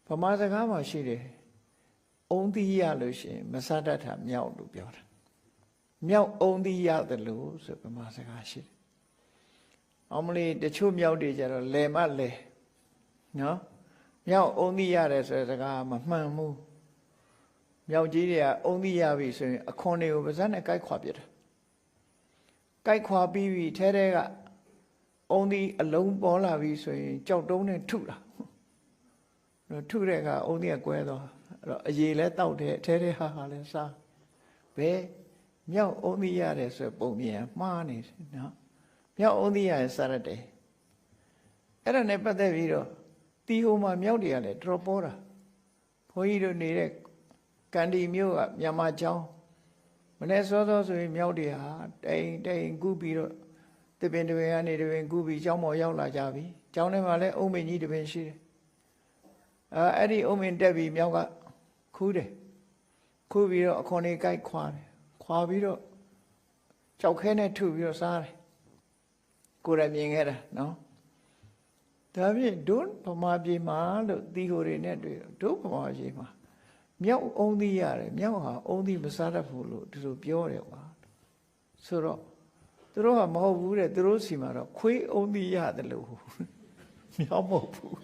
ဗမာစကားမှာရှိတယ်အုံသီးရလို့ရှိရင်မစားတတ်တာမြောက်လို့ပြောတာမြောက်အုံသီးရတယ်လို့ဆိုဗမာစကားရှိတယ်အောင်မလေးတချို့မြောက်တွေကြတော့လဲမလဲနော်မြောက်အုံသီးရတယ်ဆိုတဲ့စကားမမှန်ဘူးမြောက်ကြီးတွေကအုံသီးရပြီဆိုရင်အခွန်တွေကိုပါးစပ်နဲ့ကိုက်ခွာပြတယ်ကိုက်ခွာပြီးပြီထဲထဲကအုံသီးအလုံးပေါ်လာပြီဆိုရင်ကြောက်တုံးနဲ့ထုတာထုတဲ့ကအုံသီးကကွဲသွားအဲ့တော့အရေလဲတောက်တယ်ထဲထဲဟာလဲစားဘယ်မြောက်အုံသီးရတယ်ဆိုပုံပြင်မှားနေနော်မြောက်အုံသီးရစားရတယ်အဲ့ဒါနဲ့ပတ်သက်ပြီးတော့တီဟိုမှာမြောက်တွေကလည်းတော်ပေါ်တာဘုန်းကြီးတို့နေတဲ့ကန်ဒီမြို့ကမြန်မာကျောင်းမနေ့စောစောဆိုရင်မြောက်တွေဟာတိန်ကူးပြီးတော့တပင်တပင်ကနေတပင်ကူးပြီးကျောင်းပေါ်ရောက်လာကြပြီကျောင်းထဲမှာလည်းအုံမင်းကြီးတပင်ရှိတယ်အဲ့ဒီအုံမင်းတက်ပြီးမြောက်ကခူးတယ်ခူးပြီးတော့အခွန်လေးကိုက်ခွာတယ်ခွာပြီးတော့ကြောက်ခဲနဲ့ထုပြီးတော့စားတယ်ကိုယ်တိုင်မြင်ခဲ့တာနော်ဒါဖြင့်ဒုဗမာပြည်မှာလို့တီဟိုတွေနဲ့တွေ့ဒုဗမာပြည်မှာမြောက်အုံသီးရတယ်မြောက်ဟာအုံသီးမစားတတ်ဘူးလို့သူတို့ပြောတယ်ကွာဆိုတော့သူတို့ကမဟုတ်ဘူးတဲ့သူတို့စီမှာတော့ခွေးအုံသီးရတယ်လို့မြောက်မဟုတ်ဘူး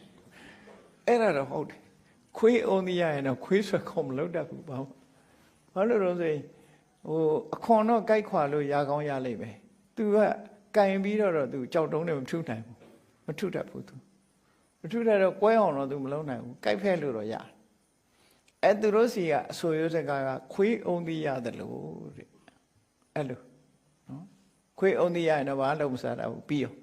အဲ့ဒါတော့ဟုတ်တယ်ခွေးအုံသီးရရင်တော့ခွေးဆွဲခုံမလုပ်တတ်ဘူးဘာလို့လဲဆိုရင်အခွန်တော့ကြိုက်ခွာလို့ရကောင်းရလိမ့်မယ်သူကကင်ပြီးတော့သူကြောက်တုံးနဲ့မထုနိုင်ဘူးမထုတတ်ဘူးသူမထုတတ်တော့ကွဲအောင်တော့သူမလုပ်နိုင်ဘူးကြိုက်ဖက်လို့တော့ရတယ်အဲ့သူတို့စီကအဆိုရိုးစကားကခွေးအုံသီးရတယ်လို့တဲ့အဲ့လိုနော်ခွေးအုံသီးရရင်တော့ဘာလို့မစားတတ်ဘူးပြီးရော